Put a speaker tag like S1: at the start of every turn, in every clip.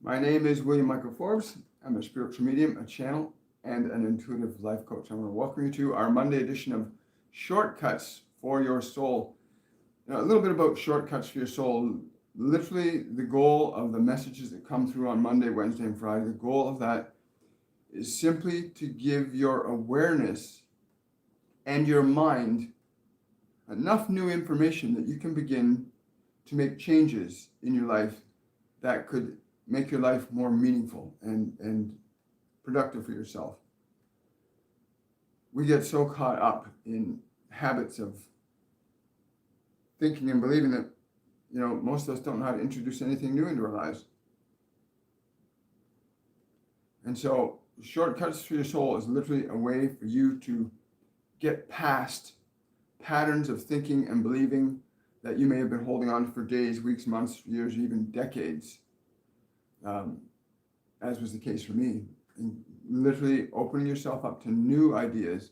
S1: My name is William Michael Forbes. I'm a spiritual medium, a channel, and an intuitive life coach. I want to welcome you to our Monday edition of Shortcuts for Your Soul. Now, a little bit about Shortcuts for Your Soul. Literally, the goal of the messages that come through on Monday, Wednesday, and Friday, the goal of that is simply to give your awareness and your mind enough new information that you can begin to make changes in your life that could make your life more meaningful and productive for yourself. We get so caught up in habits of thinking and believing that, most of us don't know how to introduce anything new into our lives. And so Shortcuts for Your Soul is literally a way for you to get past patterns of thinking and believing that you may have been holding on to for days, weeks, months, years, even decades, as was the case for me. And literally opening yourself up to new ideas,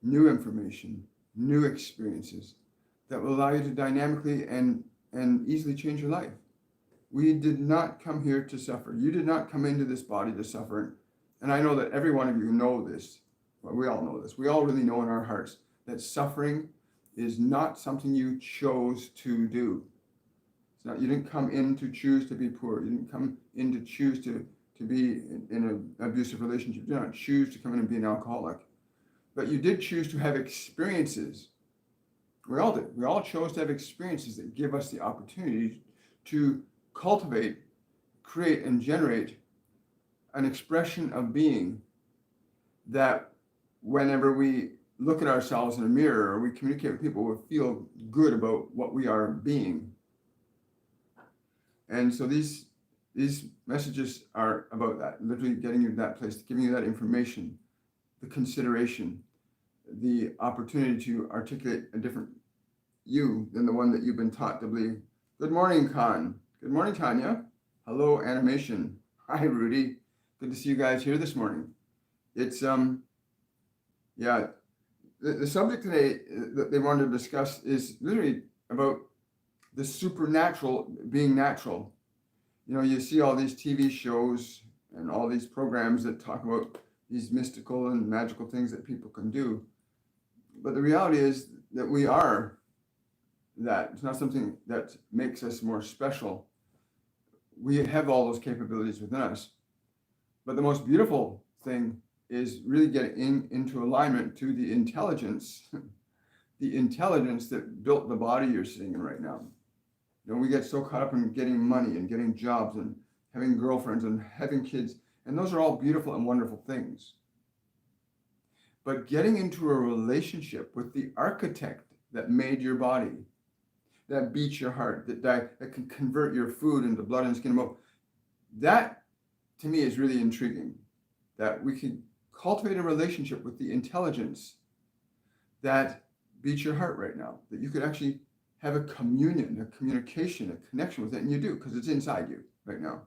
S1: new information, new experiences that will allow you to dynamically and easily change your life. We did not come here to suffer. You did not come into this body to suffer. And I know that every one of you know this. Well, we all know this. We all really know in our hearts that suffering is not something you chose to do. It's not, you didn't come in to choose to be poor. You didn't come in to choose to be in an abusive relationship. You did not choose to come in and be an alcoholic. But you did choose to have experiences. We all did. We all chose to have experiences that give us the opportunity to cultivate, create, and generate an expression of being that whenever we look at ourselves in a mirror or we communicate with people, we feel good about what we are being. And so these messages are about that, literally getting you to that place, giving you that information, the consideration, the opportunity to articulate a different you than the one that you've been taught to believe. Good morning, Khan. Good morning, Tanya. Hello, Animation. Hi, Rudy. Good to see you guys here this morning. It's, the subject today that they wanted to discuss is literally about the supernatural being natural. You see all these TV shows and all these programs that talk about these mystical and magical things that people can do. But the reality is that we are that. It's not something that makes us more special. We have all those capabilities within us. But the most beautiful thing is really getting into alignment to the intelligence that built the body you're sitting in right now. We get so caught up in getting money and getting jobs and having girlfriends and having kids, and those are all beautiful and wonderful things. But getting into a relationship with the architect that made your body, that beats your heart, that can convert your food into blood and skin and bone, that to me is really intriguing. That we can cultivate a relationship with the intelligence that beats your heart right now, that you could actually have a communion, a communication, a connection with it, and you do, because it's inside you right now.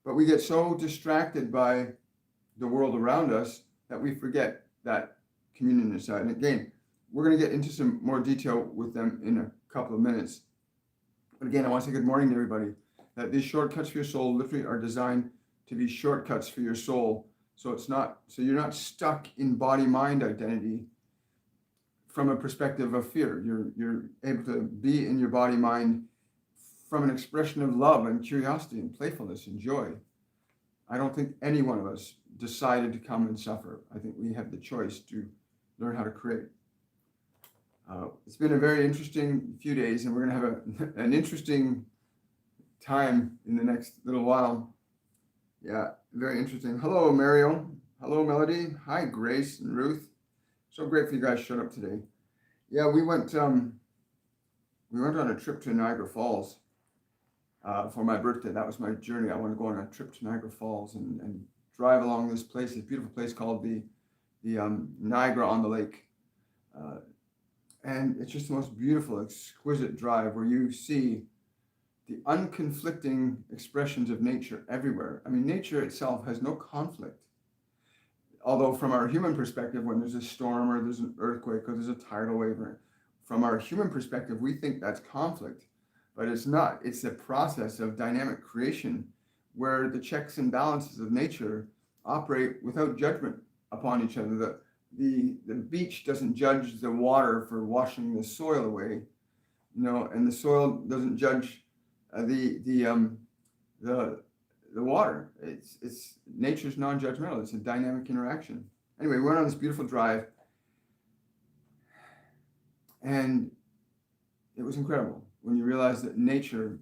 S1: But we get so distracted by the world around us that we forget that communion inside. And again, we're going to get into some more detail with them in a couple of minutes. But again, I want to say good morning to everybody, that these shortcuts for your soul literally are designed to be shortcuts for your soul. So you're not stuck in body-mind identity from a perspective of fear. You're able to be in your body-mind from an expression of love and curiosity and playfulness and joy. I don't think any one of us decided to come and suffer. I think we have the choice to learn how to create. It's been a very interesting few days, and we're going to have an interesting time in the next little while. Yeah, very interesting. Hello, Mario. Hello, Melody. Hi, Grace and Ruth. So grateful you guys showed up today. Yeah, we went on a trip to Niagara Falls for my birthday. That was my journey. I want to go on a trip to Niagara Falls and drive along this beautiful place called the Niagara on the Lake. And it's just the most beautiful, exquisite drive where you see the unconflicting expressions of nature everywhere. I mean, nature itself has no conflict. Although from our human perspective, when there's a storm or there's an earthquake or there's a tidal wave, from our human perspective, we think that's conflict, but it's not. It's a process of dynamic creation where the checks and balances of nature operate without judgment upon each other. The beach doesn't judge the water for washing the soil away, and the soil doesn't judge the water. It's nature's non-judgmental. It's a dynamic interaction. Anyway, we went on this beautiful drive, and it was incredible when you realize that nature,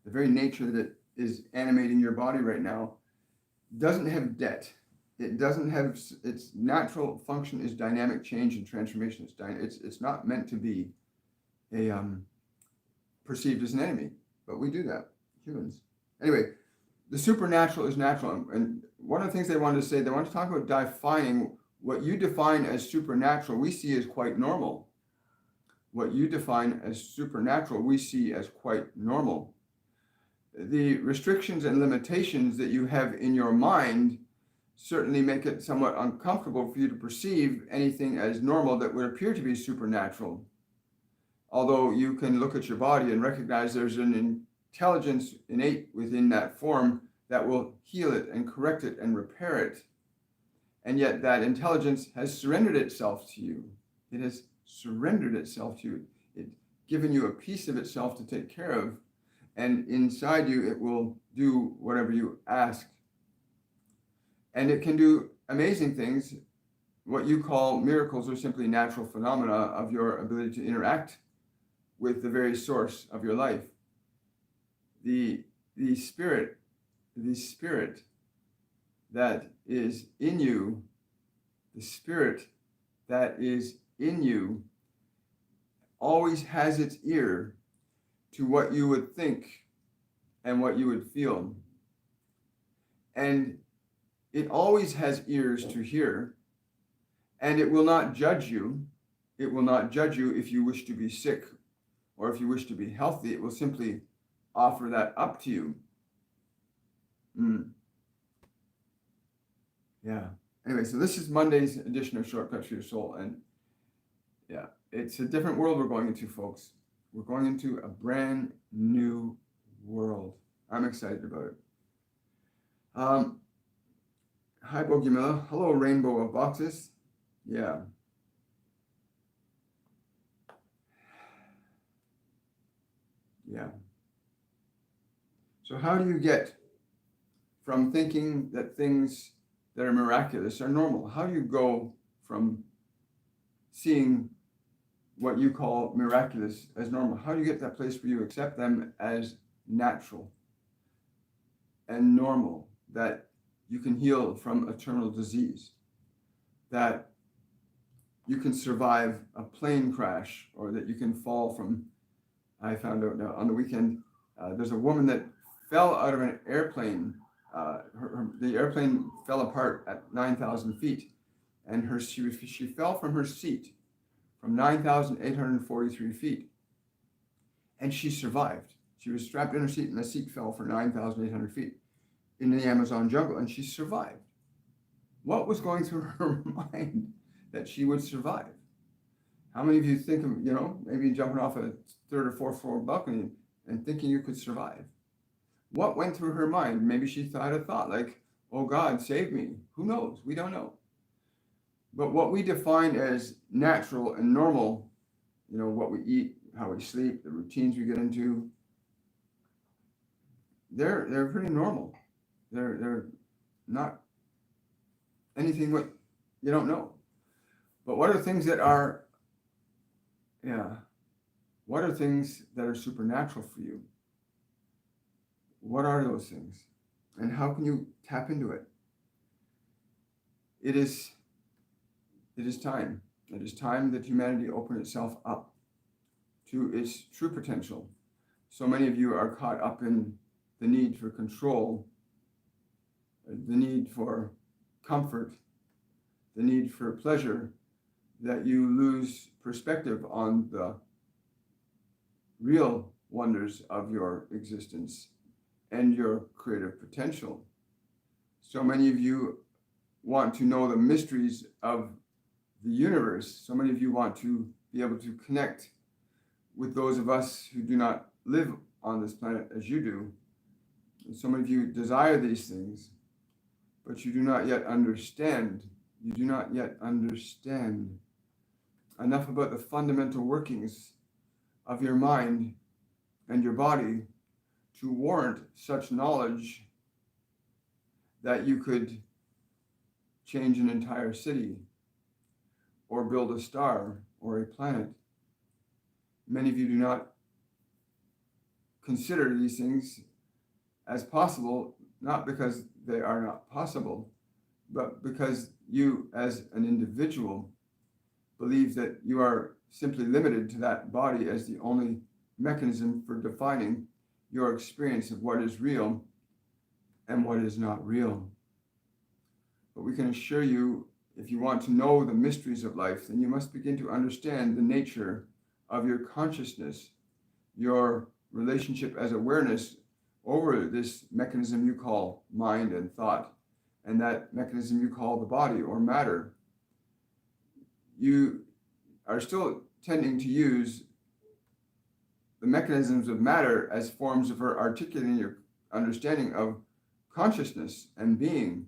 S1: the very nature that is animating your body right now, doesn't have debt. It doesn't have, its natural function is dynamic change and transformation. It's not meant to be perceived as an enemy, but we do that, humans. Anyway, the supernatural is natural. And one of the things they wanted to say, they wanted to talk about defining what you define as supernatural, we see as quite normal. What you define as supernatural, we see as quite normal. The restrictions and limitations that you have in your mind certainly make it somewhat uncomfortable for you to perceive anything as normal that would appear to be supernatural. Although you can look at your body and recognize there's an intelligence innate within that form that will heal it and correct it and repair it. And yet that intelligence has surrendered itself to you. It has surrendered itself to you. It's given you a piece of itself to take care of. And inside you, it will do whatever you ask. And it can do amazing things. What you call miracles are simply natural phenomena of your ability to interact with the very source of your life. The spirit that is in you, the spirit that is in you always has its ear to what you would think and what you would feel. And it always has ears to hear, and it will not judge you. It will not judge you if you wish to be sick or if you wish to be healthy. It will simply offer that up to you. Yeah. Anyway, so this is Monday's edition of Shortcuts for Your Soul. And yeah, it's a different world we're going into, folks. We're going into a brand new world. I'm excited about it. Hi, Bogumila. Hello, Rainbow of Boxes. Yeah. Yeah. So how do you get from thinking that things that are miraculous are normal? How do you go from seeing what you call miraculous as normal? How do you get to that place where you accept them as natural and normal, that you can heal from eternal disease, that you can survive a plane crash, or that you can fall from, I found out now on the weekend, there's a woman that fell out of an airplane. The airplane fell apart at 9,000 feet, and she fell from her seat from 9,843 feet, and she survived. She was strapped in her seat, and the seat fell for 9,800 feet in the Amazon jungle, and she survived. What was going through her mind that she would survive? How many of you think of, maybe jumping off a third or fourth floor balcony and thinking you could survive? What went through her mind? Maybe she had a thought like, oh God, save me. Who knows? We don't know. But what we define as natural and normal, what we eat, how we sleep, the routines we get into, they're pretty normal. They're not anything what you don't know. But what are things that are, what are things that are supernatural for you? What are those things? And how can you tap into it? It is time. It is time that humanity open itself up to its true potential. So many of you are caught up in the need for control, the need for comfort, the need for pleasure, that you lose perspective on the real wonders of your existence and your creative potential. So many of you want to know the mysteries of the universe. So many of you want to be able to connect with those of us who do not live on this planet as you do. And so many of you desire these things, but you do not yet understand. You do not yet understand enough about the fundamental workings of your mind and your body to warrant such knowledge that you could change an entire city or build a star or a planet. Many of you do not consider these things as possible, not because they are not possible, but because you as an individual believe that you are simply limited to that body as the only mechanism for defining your experience of what is real and what is not real. But we can assure you, if you want to know the mysteries of life, then you must begin to understand the nature of your consciousness, your relationship as awareness over this mechanism you call mind and thought, and that mechanism you call the body or matter. You are still tending to use the mechanisms of matter as forms of articulating your understanding of consciousness and being.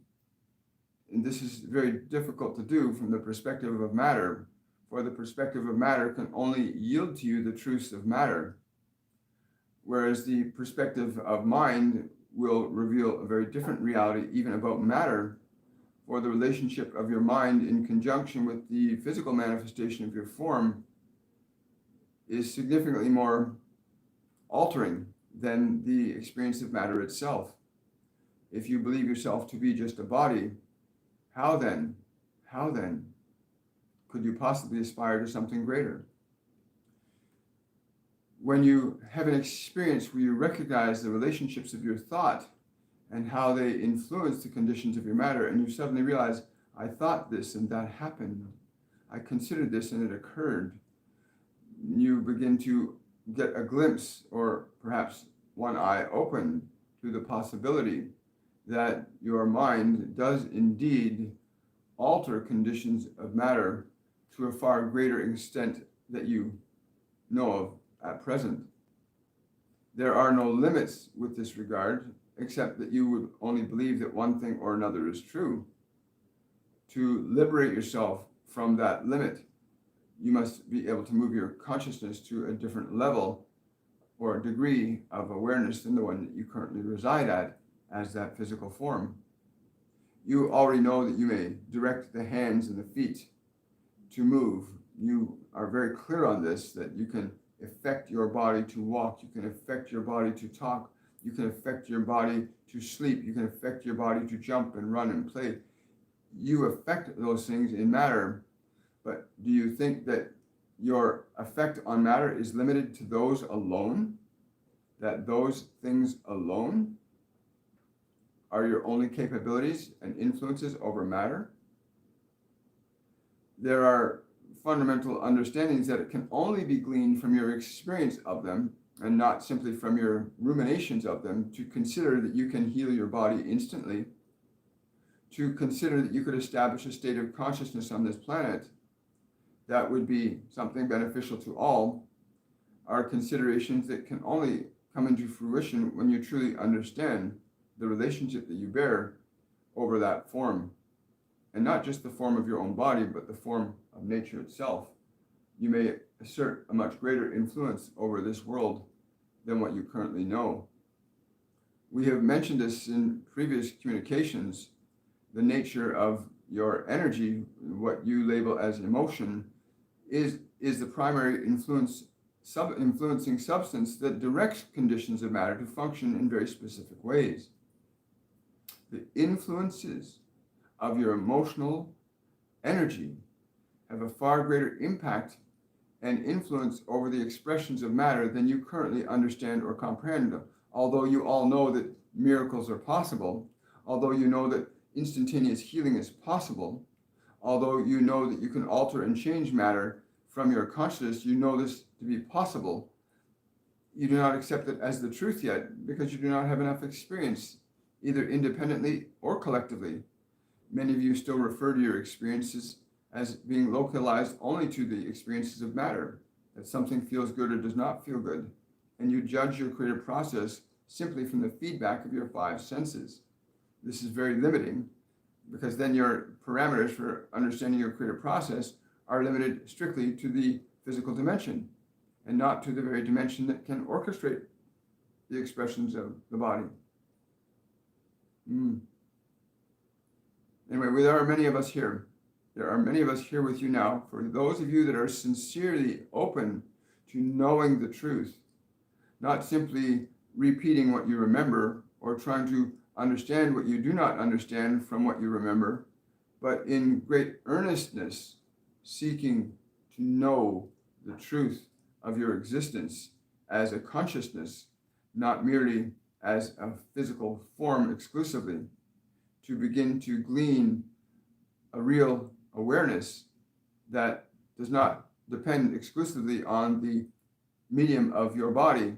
S1: And this is very difficult to do from the perspective of matter, for the perspective of matter can only yield to you the truths of matter, whereas the perspective of mind will reveal a very different reality even about matter, for the relationship of your mind in conjunction with the physical manifestation of your form is significantly more altering than the experience of matter itself. If you believe yourself to be just a body, how then could you possibly aspire to something greater? When you have an experience where you recognize the relationships of your thought and how they influence the conditions of your matter, and you suddenly realize, I thought this and that happened, I considered this and it occurred, you begin to get a glimpse, or perhaps one eye open, to the possibility that your mind does indeed alter conditions of matter to a far greater extent that you know of at present. There are no limits with this regard, except that you would only believe that one thing or another is true. To liberate yourself from that limit, you must be able to move your consciousness to a different level or degree of awareness than the one that you currently reside at as that physical form. You already know that you may direct the hands and the feet to move. You are very clear on this, that you can affect your body to walk, you can affect your body to talk, you can affect your body to sleep, you can affect your body to jump and run and play. You affect those things in matter, but do you think that your effect on matter is limited to those alone? That those things alone are your only capabilities and influences over matter? There are fundamental understandings that it can only be gleaned from your experience of them and not simply from your ruminations of them, to consider that you can heal your body instantly, to consider that you could establish a state of consciousness on this planet that would be something beneficial to all, are considerations that can only come into fruition when you truly understand the relationship that you bear over that form. And not just the form of your own body, but the form of nature itself. You may assert a much greater influence over this world than what you currently know. We have mentioned this in previous communications. The nature of your energy, what you label as emotion, is the primary influencing substance that directs conditions of matter to function in very specific ways. The influences of your emotional energy have a far greater impact and influence over the expressions of matter than you currently understand or comprehend. Although you all know that miracles are possible, although you know that instantaneous healing is possible, although you know that you can alter and change matter from your consciousness, you know this to be possible, you do not accept it as the truth yet because you do not have enough experience, either independently or collectively. Many of you still refer to your experiences as being localized only to the experiences of matter, that something feels good or does not feel good, and you judge your creative process simply from the feedback of your five senses. This is very limiting because then your parameters for understanding your creative process are limited strictly to the physical dimension and not to the very dimension that can orchestrate the expressions of the body. Anyway, there are many of us here. There are many of us here with you now. For those of you that are sincerely open to knowing the truth, not simply repeating what you remember or trying to understand what you do not understand from what you remember, but in great earnestness seeking to know the truth of your existence as a consciousness, not merely as a physical form exclusively, to begin to glean a real awareness that does not depend exclusively on the medium of your body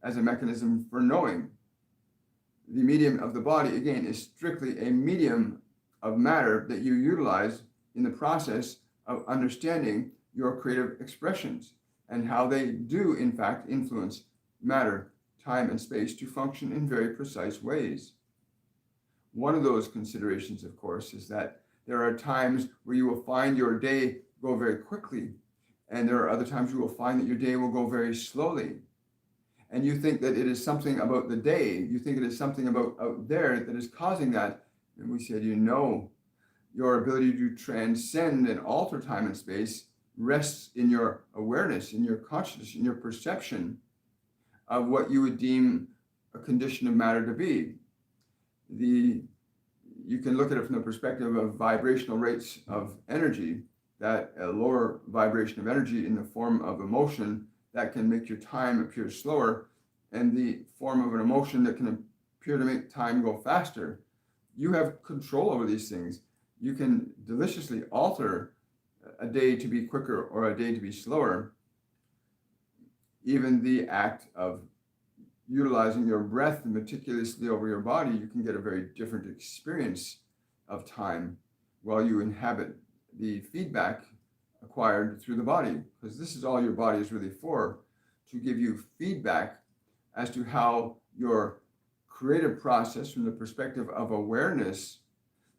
S1: as a mechanism for knowing. The medium of the body, again, is strictly a medium of matter that you utilize in the process of understanding your creative expressions and how they do, in fact, influence matter, time, and space to function in very precise ways. One of those considerations, of course, is that there are times where you will find your day go very quickly, and there are other times you will find that your day will go very slowly. And you think that it is something about the day, you think it is something about out there that is causing that. And we said, your ability to transcend and alter time and space rests in your awareness, in your consciousness, in your perception of what you would deem a condition of matter to be. You can look at it from the perspective of vibrational rates of energy, that a lower vibration of energy in the form of emotion that can make your time appear slower, and the form of an emotion that can appear to make time go faster. You have control over these things. You can deliciously alter a day to be quicker or a day to be slower. Even the act of utilizing your breath meticulously over your body, you can get a very different experience of time while you inhabit the feedback acquired through the body, because this is all your body is really for, to give you feedback as to how your creative process from the perspective of awareness,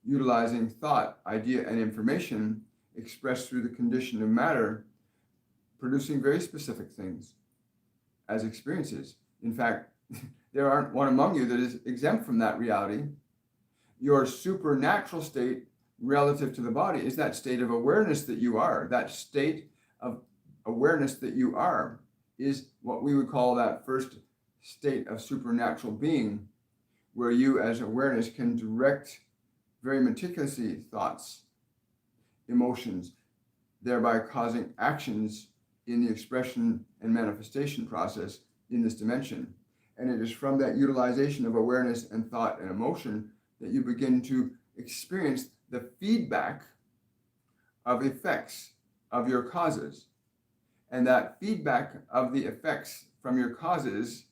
S1: utilizing thought, idea, and information expressed through the condition of matter, producing very specific things as experiences. In fact, there aren't one among you that is exempt from that reality. Your supernatural state relative to the body is that state of awareness that you are. That state of awareness that you are is what we would call that first state of supernatural being, where you as awareness can direct very meticulously thoughts, emotions, thereby causing actions in the expression and manifestation process in this dimension. And it is from that utilization of awareness and thought and emotion that you begin to experience the feedback of effects of your causes. And that feedback of the effects from your causes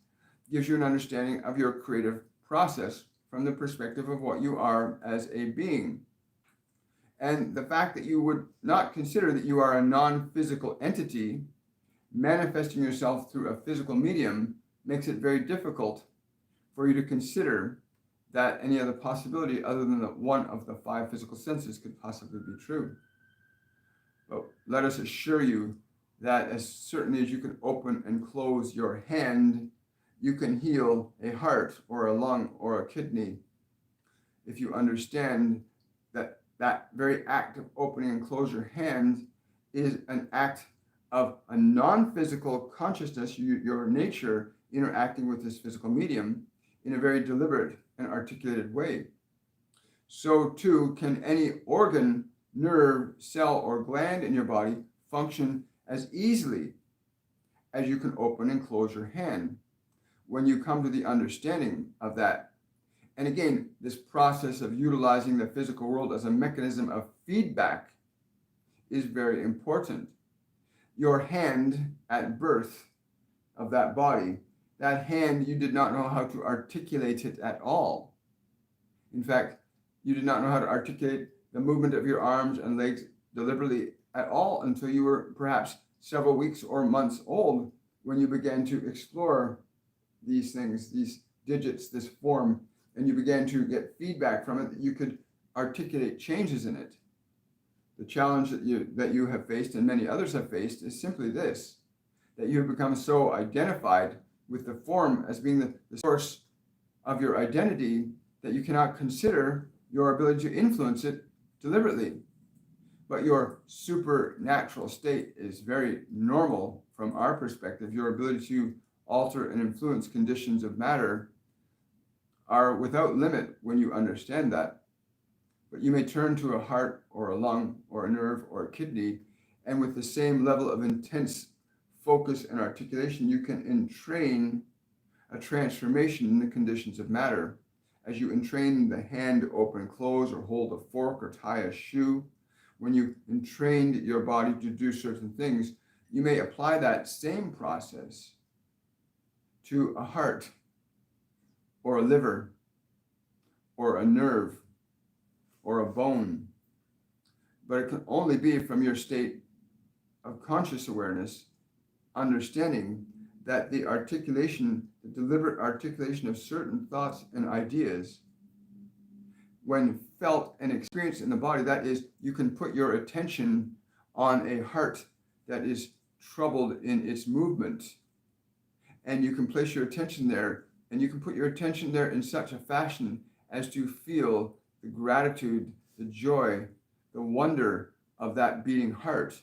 S1: gives you an understanding of your creative process from the perspective of what you are as a being. And the fact that you would not consider that you are a non-physical entity manifesting yourself through a physical medium makes it very difficult for you to consider that any other possibility other than that one of the five physical senses could possibly be true. But let us assure you that as certainly as you can open and close your hand, you can heal a heart or a lung or a kidney if you understand that that very act of opening and close your hand is an act of a non-physical consciousness, your nature interacting with this physical medium in a very deliberate and articulated way. So too can any organ, nerve, cell, or gland in your body function as easily as you can open and close your hand when you come to the understanding of that. And again, this process of utilizing the physical world as a mechanism of feedback is very important. Your hand at birth of that body, that hand, you did not know how to articulate it at all. In fact, you did not know how to articulate the movement of your arms and legs deliberately at all until you were perhaps several weeks or months old, when you began to explore these things, these digits, this form, and you began to get feedback from it, that you could articulate changes in it. The challenge that you have faced and many others have faced is simply this, that you have become so identified with the form as being the source of your identity that you cannot consider your ability to influence it deliberately. But your supernatural state is very normal from our perspective. Your ability to alter and influence conditions of matter are without limit when you understand that. But you may turn to a heart or a lung or a nerve or a kidney, and with the same level of intense focus and articulation, you can entrain a transformation in the conditions of matter. As you entrain the hand to open, close, or hold a fork or tie a shoe, when you entrained your body to do certain things, you may apply that same process to a heart or a liver or a nerve or a bone. But it can only be from your state of conscious awareness, understanding that the deliberate articulation of certain thoughts and ideas, when felt and experienced in the body, that is, you can put your attention on a heart that is troubled in its movement, and you can place your attention there, and you can put your attention there in such a fashion as to feel the gratitude, the joy, the wonder of that beating heart.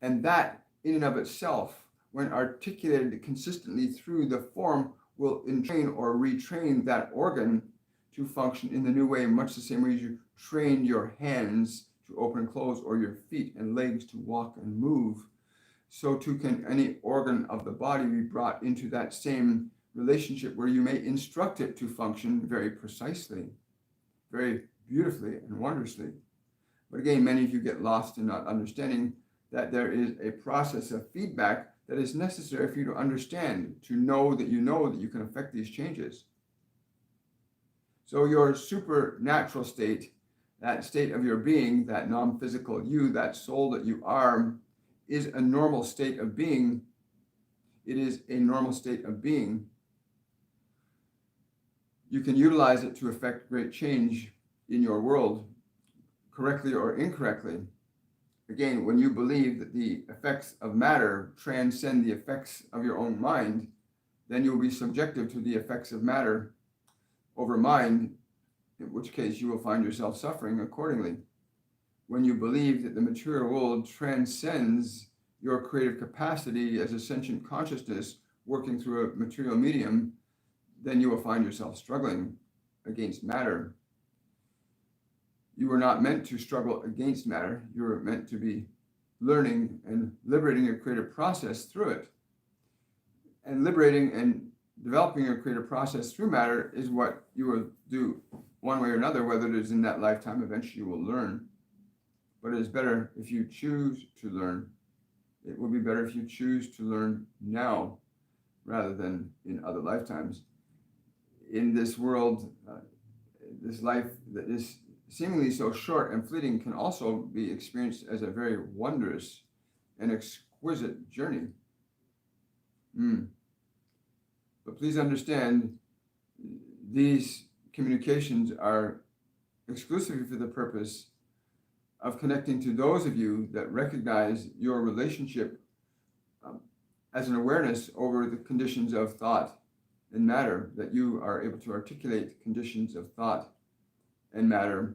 S1: And that in and of itself, when articulated consistently through the form, will entrain or retrain that organ to function in the new way, much the same way as you trained your hands to open and close, or your feet and legs to walk and move. So too can any organ of the body be brought into that same relationship, where you may instruct it to function very precisely, very beautifully and wondrously. But again, many of you get lost in not understanding that there is a process of feedback that is necessary for you to understand, to know that you can affect these changes. So your supernatural state, that state of your being, that non-physical you, that soul that you are, is a normal state of being. It is a normal state of being. You can utilize it to affect great change in your world, correctly or incorrectly. Again, when you believe that the effects of matter transcend the effects of your own mind, then you will be subjective to the effects of matter over mind, in which case you will find yourself suffering accordingly. When you believe that the material world transcends your creative capacity as a sentient consciousness working through a material medium, then you will find yourself struggling against matter. You were not meant to struggle against matter. You were meant to be learning and liberating your creative process through it. And liberating and developing your creative process through matter is what you will do one way or another, whether it is in that lifetime. Eventually you will learn. But it is better if you choose to learn. It will be better if you choose to learn now rather than in other lifetimes. In this world, this life that is seemingly so short and fleeting can also be experienced as a very wondrous and exquisite journey. But please understand, these communications are exclusively for the purpose of connecting to those of you that recognize your relationship as an awareness over the conditions of thought and matter, that you are able to articulate conditions of thought and matter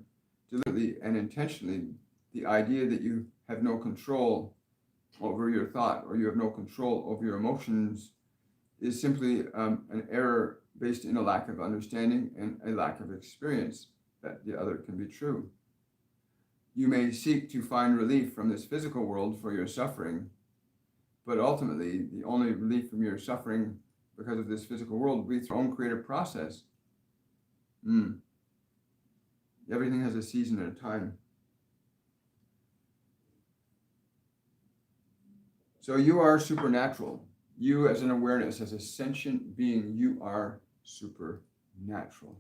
S1: deliberately and intentionally. The idea that you have no control over your thought or you have no control over your emotions is simply an error based in a lack of understanding and a lack of experience that the other can be true. You may seek to find relief from this physical world for your suffering, but ultimately the only relief from your suffering because of this physical world will be through your own creative process. Everything has a season and a time. So you are supernatural. You as an awareness, as a sentient being, you are supernatural.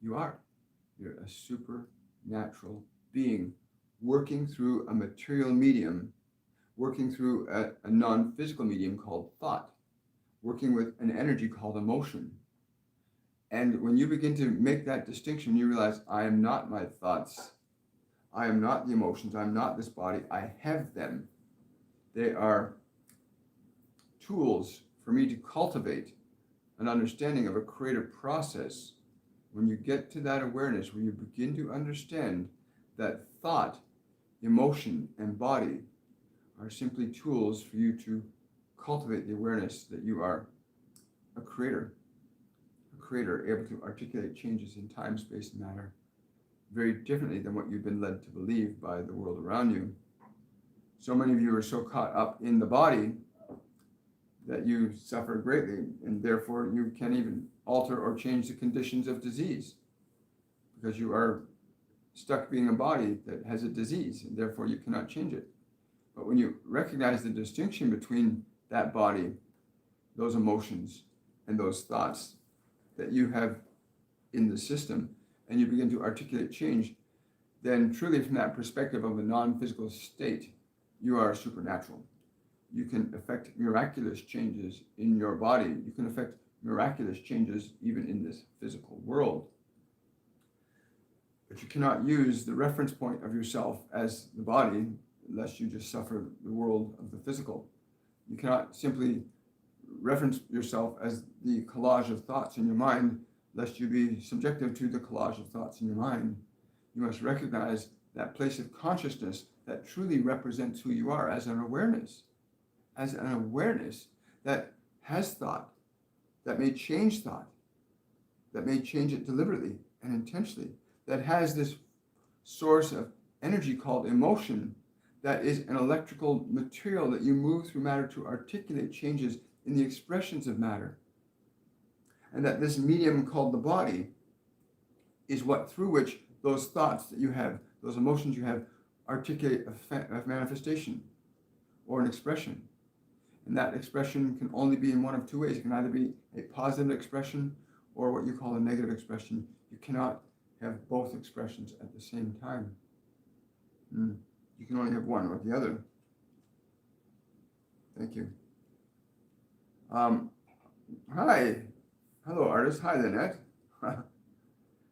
S1: You are. You're a supernatural being working through a material medium, working through a non-physical medium called thought, working with an energy called emotion. And when you begin to make that distinction, you realize, I am not my thoughts. I am not the emotions. I'm not this body. I have them. They are tools for me to cultivate an understanding of a creative process. When you get to that awareness, where you begin to understand that thought, emotion, and body are simply tools for you to cultivate the awareness that you are a creator able to articulate changes in time, space, and matter very differently than what you've been led to believe by the world around you. So many of you are so caught up in the body that you suffer greatly, and therefore you can't even alter or change the conditions of disease, because you are stuck being a body that has a disease, and therefore you cannot change it. But when you recognize the distinction between that body, those emotions, and those thoughts that you have in the system, and you begin to articulate change, then truly from that perspective of a non-physical state, you are supernatural. You can affect miraculous changes in your body. You can affect miraculous changes even in this physical world. But you cannot use the reference point of yourself as the body, lest you just suffer the world of the physical. You cannot simply reference yourself as the collage of thoughts in your mind, lest you be subjective to the collage of thoughts in your mind. You must recognize that place of consciousness that truly represents who you are as an awareness that has thought, that may change thought, that may change it deliberately and intentionally, that has this source of energy called emotion, that is an electrical material that you move through matter to articulate changes in the expressions of matter. And that this medium called the body is what through which those thoughts that you have, those emotions you have, articulate a manifestation or an expression. And that expression can only be in one of two ways. It can either be a positive expression or what you call a negative expression. You cannot have both expressions at the same time. You can only have one or the other. Thank you. Hi. Hello, artist. Hi, Lynette.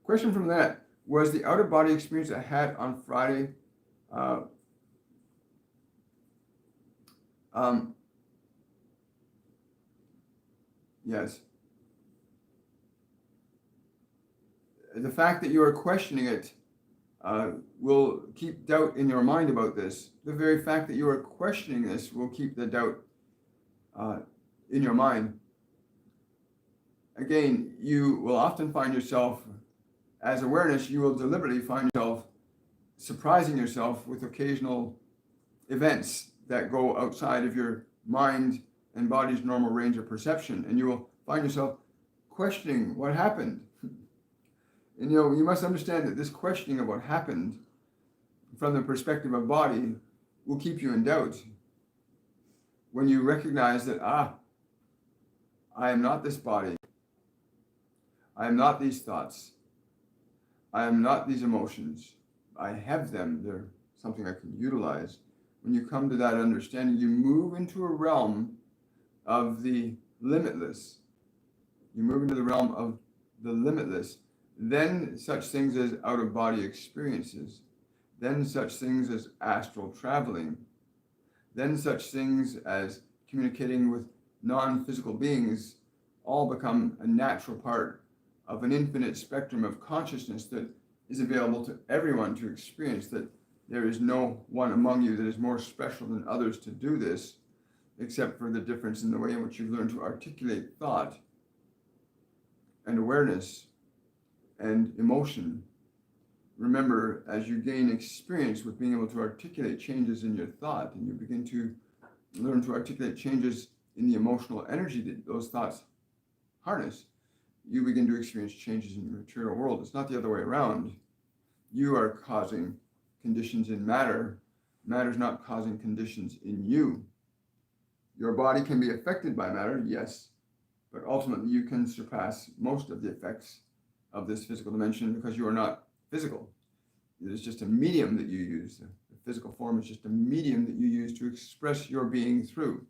S1: Question from Lynette. Was the out-of-body experience I had on Friday yes. The fact that you are questioning it will keep doubt in your mind about this. The very fact that you are questioning this will keep the doubt in your mind. Again, you will often find yourself, as awareness, you will deliberately find yourself surprising yourself with occasional events that go outside of your mind and body's normal range of perception. And you will find yourself questioning what happened. And you must understand that this questioning of what happened from the perspective of body will keep you in doubt. When you recognize that, I am not this body. I am not these thoughts. I am not these emotions. I have them. They're something I can utilize. When you come to that understanding, you move into a realm of the limitless. You move into the realm of the limitless. Then such things as out-of-body experiences. Then such things as astral traveling. Then such things as communicating with non-physical beings all become a natural part of an infinite spectrum of consciousness that is available to everyone to experience, that there is no one among you that is more special than others to do this, except for the difference in the way in which you've learned to articulate thought and awareness and emotion. Remember, as you gain experience with being able to articulate changes in your thought, and you begin to learn to articulate changes in the emotional energy that those thoughts harness, you begin to experience changes in your material world. It's not the other way around. You are causing conditions in matter. Matter's not causing conditions in you. Your body can be affected by matter, yes, but ultimately you can surpass most of the effects of this physical dimension because you are not physical. It is just a medium that you use. The physical form is just a medium that you use to express your being through.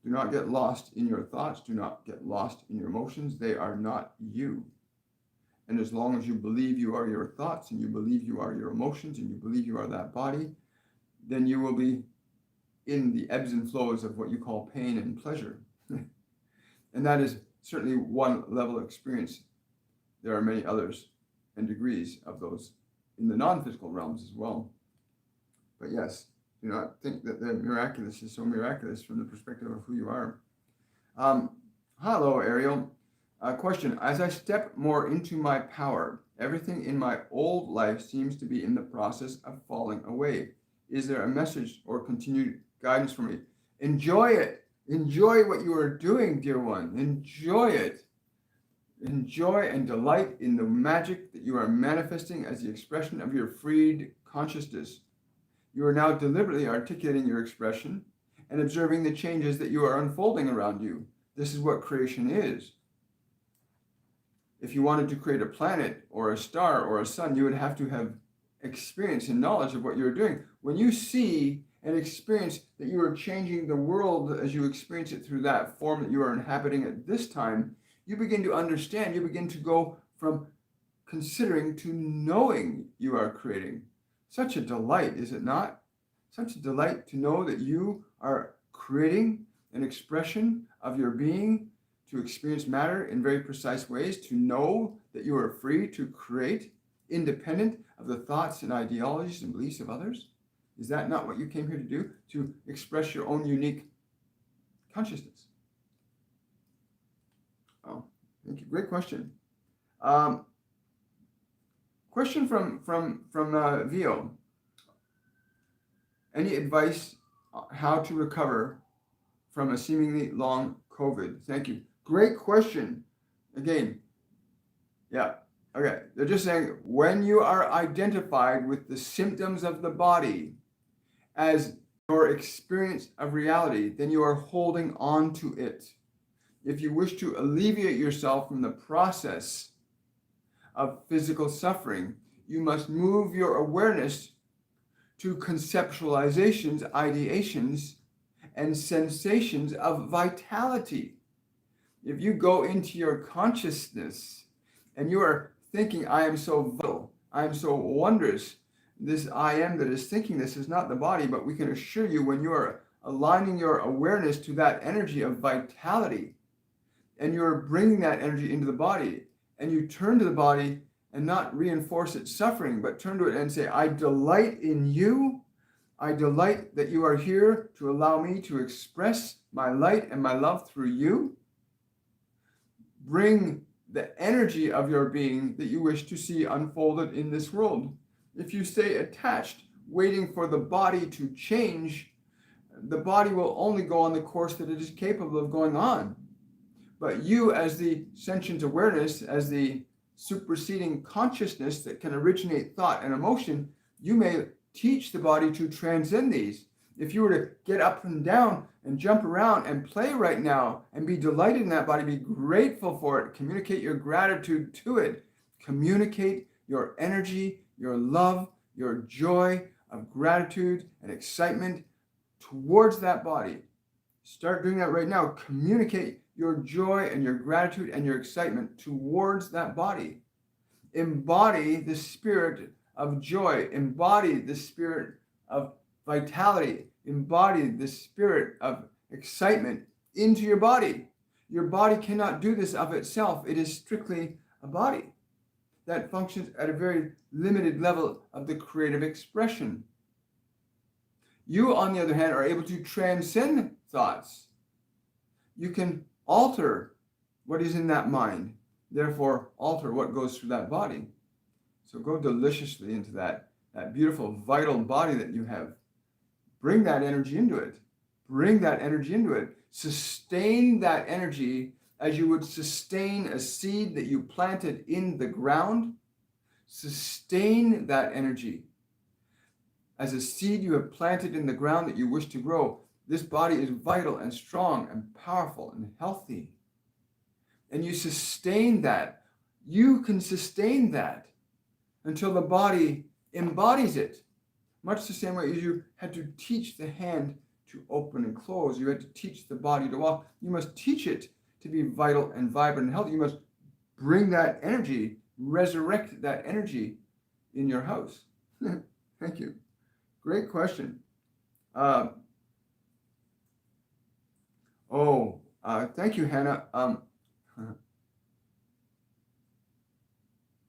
S1: Do not get lost in your thoughts. Do not get lost in your emotions. They are not you. And as long as you believe you are your thoughts, and you believe you are your emotions, and you believe you are that body, then you will be in the ebbs and flows of what you call pain and pleasure. And that is certainly one level of experience. There are many others and degrees of those in the non-physical realms as well. But yes, do not think that the miraculous is so miraculous from the perspective of who you are. Hello, Ariel. Question. As I step more into my power, everything in my old life seems to be in the process of falling away. Is there a message or continued guidance for me? Enjoy it. Enjoy what you are doing, dear one. Enjoy it. Enjoy and delight in the magic that you are manifesting as the expression of your freed consciousness. You are now deliberately articulating your expression and observing the changes that you are unfolding around you. This is what creation is. If you wanted to create a planet or a star or a sun, you would have to have experience and knowledge of what you're doing. When you see and experience that you are changing the world as you experience it through that form that you are inhabiting at this time, you begin to understand, you begin to go from considering to knowing you are creating. Such a delight, is it not? Such a delight to know that you are creating an expression of your being, to experience matter in very precise ways, to know that you are free to create, independent of the thoughts and ideologies and beliefs of others. Is that not what you came here to do? To express your own unique consciousness? Oh, thank you. Great question. Question from Vio. Any advice how to recover from a seemingly long COVID? Thank you. Great question. Again, yeah. Okay. They're just saying when you are identified with the symptoms of the body as your experience of reality, then you are holding on to it. If you wish to alleviate yourself from the process of physical suffering, you must move your awareness to conceptualizations, ideations, and sensations of vitality. If you go into your consciousness and you are thinking, I am so vital, I am so wondrous, this I am that is thinking this is not the body, but we can assure you when you are aligning your awareness to that energy of vitality, and you're bringing that energy into the body, and you turn to the body and not reinforce its suffering, but turn to it and say, I delight in you. I delight that you are here to allow me to express my light and my love through you. Bring the energy of your being that you wish to see unfolded in this world. If you stay attached, waiting for the body to change, the body will only go on the course that it is capable of going on. But you, as the sentient awareness, as the superseding consciousness that can originate thought and emotion, you may teach the body to transcend these. If you were to get up and down and jump around and play right now and be delighted in that body, be grateful for it, communicate your gratitude to it, communicate your energy, your love, your joy of gratitude and excitement towards that body. Start doing that right now. Communicate your joy and your gratitude and your excitement towards that body. Embody the spirit of joy. Embody the spirit of vitality. Embody the spirit of excitement into your body. Your body cannot do this of itself. It is strictly a body that functions at a very limited level of the creative expression. You, on the other hand, are able to transcend thoughts. You can alter what is in that mind, therefore alter what goes through that body. So go deliciously into that beautiful, vital body that you have. Bring that energy into it. Bring that energy into it. Sustain that energy as you would sustain a seed that you planted in the ground. Sustain that energy as a seed you have planted in the ground that you wish to grow. This body is vital and strong and powerful and healthy. And you sustain that. You can sustain that until the body embodies it. Much the same way as you had to teach the hand to open and close. You had to teach the body to walk. You must teach it to be vital and vibrant and healthy. You must bring that energy, resurrect that energy in your house. Thank you. Great question. Thank you, Hannah.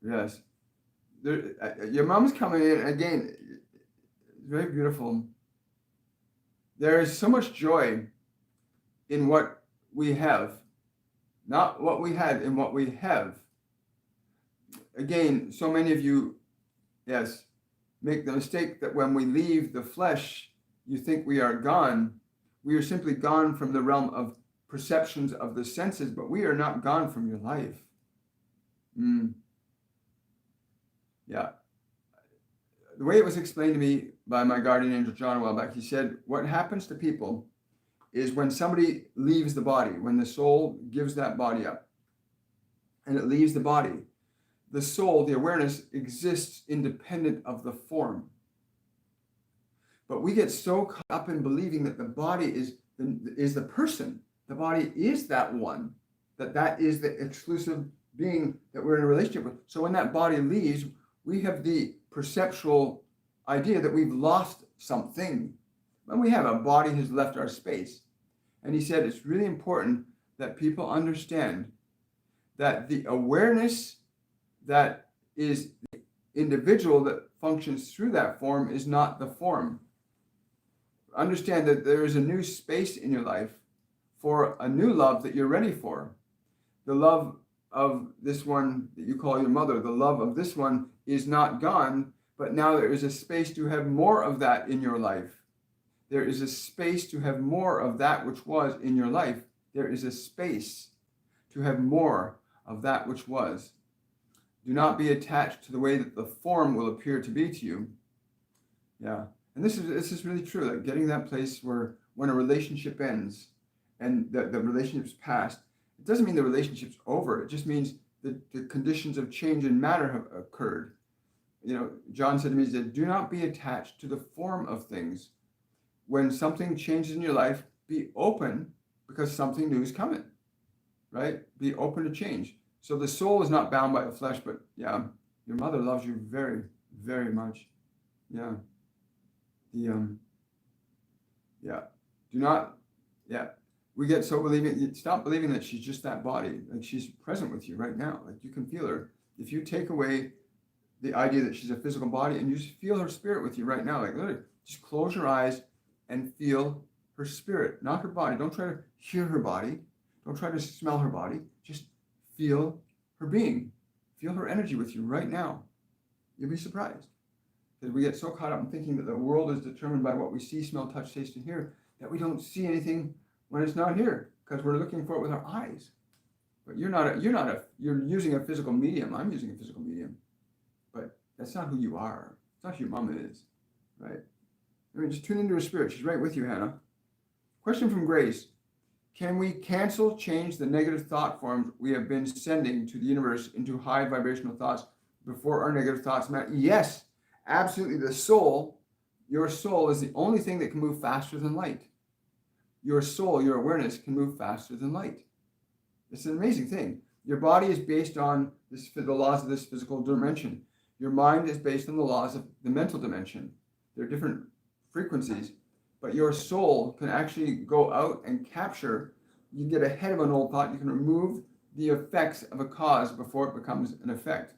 S1: Yes. Your mom's coming in again. Very beautiful. There is so much joy in what we have, not what we had, in what we have. Again, so many of you, yes, make the mistake that when we leave the flesh, you think we are gone. We are simply gone from the realm of perceptions of the senses, but we are not gone from your life. Yeah. The way it was explained to me by my guardian angel John a while back, he said, what happens to people is when somebody leaves the body, when the soul gives that body up and it leaves the body, the soul, the awareness, exists independent of the form. But we get so caught up in believing that the body is the person. The body is that one, that is the exclusive being that we're in a relationship with. So when that body leaves, we have the perceptual idea that we've lost something. When we have, a body has left our space. And he said it's really important that people understand that the awareness that is the individual that functions through that form is not the form. Understand that there is a new space in your life for a new love that you're ready for. The love of this one that you call your mother, the love of this one is not gone, but now there is a space to have more of that in your life. There is a space to have more of that which was in your life. There is a space to have more of that which was. Do not be attached to the way that the form will appear to be to you. Yeah. And this is really true, like getting that place where when a relationship ends and the relationship's past, it doesn't mean the relationship's over. It just means that the conditions of change in matter have occurred. You know, John said to me, he said, do not be attached to the form of things. When something changes in your life, be open because something new is coming, right? Be open to change. So the soul is not bound by the flesh, but yeah, your mother loves you very, very much. Yeah. We get so stop believing that she's just that body. Like she's present with you right now. Like you can feel her. If you take away the idea that she's a physical body and you just feel her spirit with you right now, like literally, just close your eyes and feel her spirit, not her body. Don't try to hear her body. Don't try to smell her body. Just feel her being. Feel her energy with you right now. You'll be surprised. Because we get so caught up in thinking that the world is determined by what we see, smell, touch, taste, and hear, that we don't see anything when it's not here, because we're looking for it with our eyes. But you're using a physical medium. I'm using a physical medium. But that's not who you are. It's not who your mama is, right? I mean, just tune into her spirit. She's right with you, Hannah. Question from Grace. Can we change the negative thought forms we have been sending to the universe into high vibrational thoughts before our negative thoughts matter? Yes, absolutely. Your soul is the only thing that can move faster than light. Your soul, your awareness can move faster than light. It's an amazing thing. Your body is based on the laws of this physical dimension. Your mind is based on the laws of the mental dimension. There are different frequencies, but your soul can actually go out and capture. You get ahead of an old thought. You can remove the effects of a cause before it becomes an effect.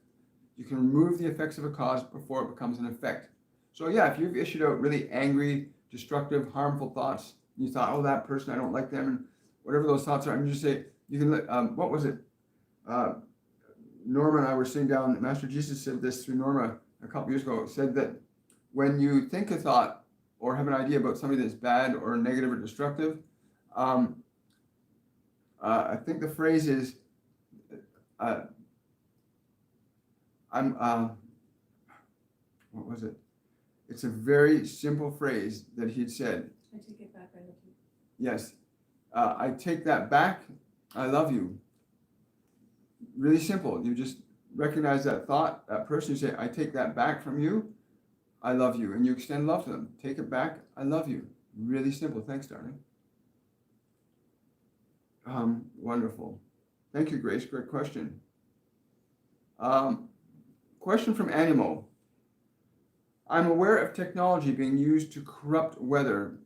S1: You can remove the effects of a cause before it becomes an effect. So yeah, if you've issued out really angry, destructive, harmful thoughts, and you thought, oh, that person, I don't like them, and whatever those thoughts are, and you just say, you can let, what was it? Norma and I were sitting down, Master Jesus said this through Norma a couple years ago, said that when you think a thought or have an idea about somebody that's bad or negative or destructive, I think the phrase is, what was it? It's a very simple phrase that he'd said.
S2: I take it back, I love you.
S1: Yes. I take that back, I love you. Really simple. You just recognize that thought, that person, you say, I take that back from you, I love you. And you extend love to them. Take it back, I love you. Really simple. Thanks, darling. Wonderful. Thank you, Grace. Great question. Question from Animo. I'm aware of technology being used to corrupt weather.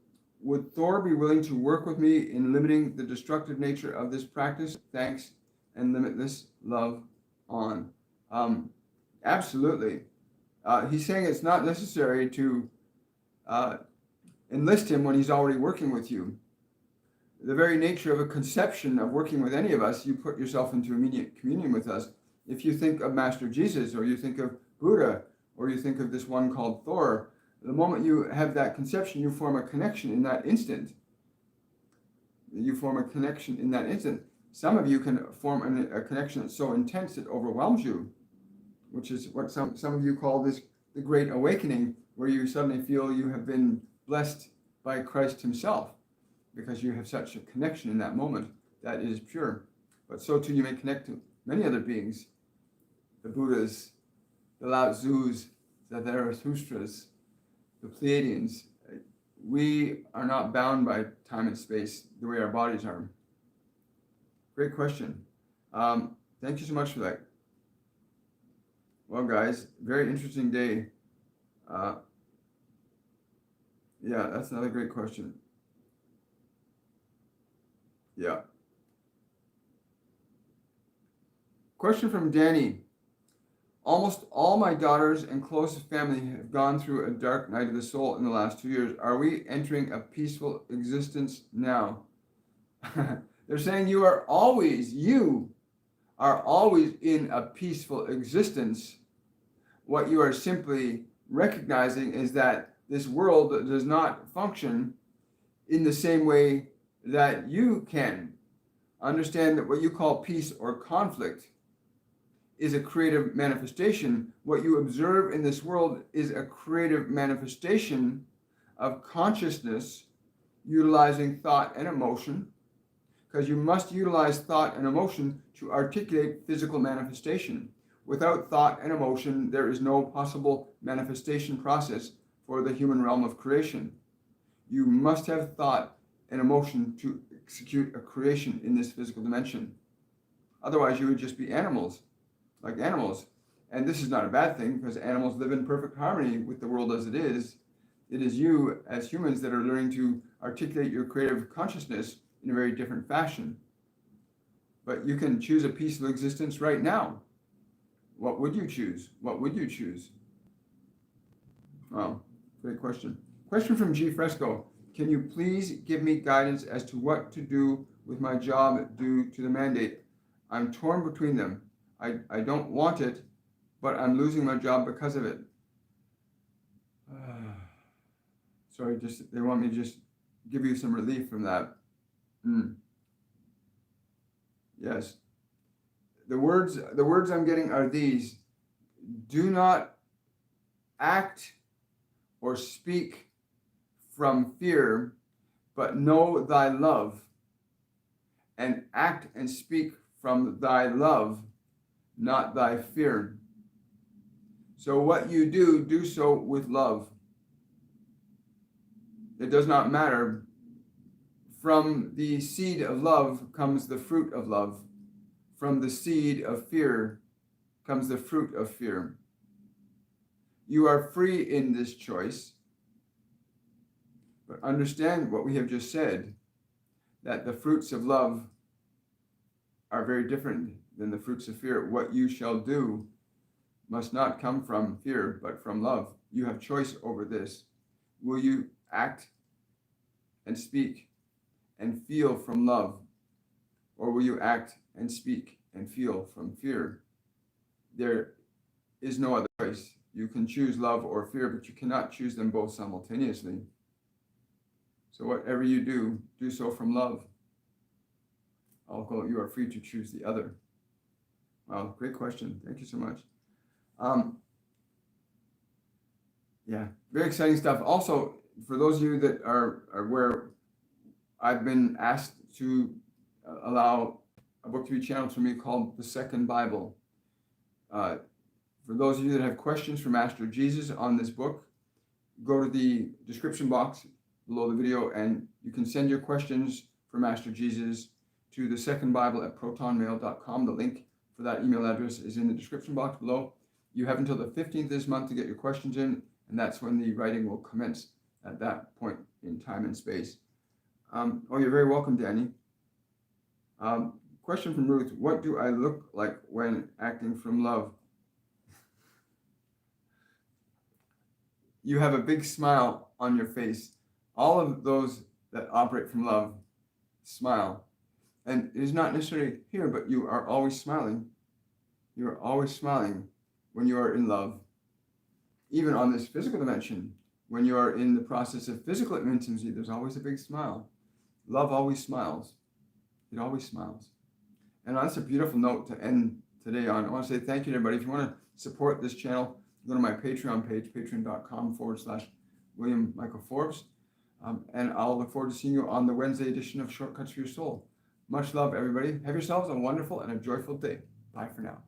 S1: Would Thor be willing to work with me in limiting the destructive nature of this practice? Thanks, and limitless love on. Absolutely. He's saying it's not necessary to enlist him when he's already working with you. The very nature of a conception of working with any of us, you put yourself into immediate communion with us. If you think of Master Jesus, or you think of Buddha, or you think of this one called Thor, the moment you have that conception, you form a connection in that instant. You form a connection in that instant. Some of you can form a connection that's so intense it overwhelms you, which is what some of you call this the Great Awakening, where you suddenly feel you have been blessed by Christ himself, because you have such a connection in that moment that is pure. But so too you may connect to many other beings, the Buddhas, the Lao Tzus, the Zarathustras, the Pleiadians. We are not bound by time and space the way our bodies are. Great question. Thank you so much for that. Well, guys, very interesting day. Yeah, that's another great question. Yeah. Question from Danny. Almost all my daughters and closest family have gone through a dark night of the soul in the last 2 years. Are we entering a peaceful existence now? They're saying you are always in a peaceful existence. What you are simply recognizing is that this world does not function in the same way that you can. Understand that what you call peace or conflict is a creative manifestation. What you observe in this world is a creative manifestation of consciousness utilizing thought and emotion, because you must utilize thought and emotion to articulate physical manifestation. Without thought and emotion, there is no possible manifestation process for the human realm of creation. You must have thought and emotion to execute a creation in this physical dimension. Otherwise, you would just be animals, like animals. And this is not a bad thing, because animals live in perfect harmony with the world as it is. It is you, as humans, that are learning to articulate your creative consciousness in a very different fashion. But you can choose a peaceful existence right now. What would you choose? What would you choose? Well, great question. Question from G. Fresco. Can you please give me guidance as to what to do with my job due to the mandate? I'm torn between them. I don't want it, but I'm losing my job because of it. Sorry, they want me to just give you some relief from that. Yes. The words I'm getting are these: do not act or speak from fear, but know thy love, and act and speak from thy love, not thy fear. So what you do so with love. It does not matter. From the seed of love comes the fruit of love. From the seed of fear comes the fruit of fear. You are free in this choice, but understand what we have just said, that the fruits of love are very different than the fruits of fear. What you shall do must not come from fear, but from love. You have choice over this. Will you act and speak and feel from love, or will you act and speak and feel from fear? There is no other choice. You can choose love or fear, but you cannot choose them both simultaneously. So whatever you do so from love. Although you are free to choose the other. Wow, great question. Thank you so much. Yeah, very exciting stuff. Also, for those of you that are where I've been asked to allow a book to be channeled for me called The Second Bible. For those of you that have questions for Master Jesus on this book, go to the description box below the video, and you can send your questions for Master Jesus to the Second Bible at protonmail.com. The link for that email address is in the description box below. You have until the 15th this month to get your questions in, and that's when the writing will commence at that point in time and space. Oh, you're very welcome, Danny. Question from Ruth: what do I look like when acting from love? You have a big smile on your face. All of those that operate from love smile. And it is not necessarily here, but you are always smiling. You are always smiling when you are in love. Even on this physical dimension, when you are in the process of physical intimacy, there's always a big smile. Love always smiles. It always smiles. And that's a beautiful note to end today on. I want to say thank you to everybody. If you want to support this channel, go to my Patreon page, patreon.com/William Michael Forbes. And I'll look forward to seeing you on the Wednesday edition of Shortcuts for Your Soul. Much love, everybody. Have yourselves a wonderful and a joyful day. Bye for now.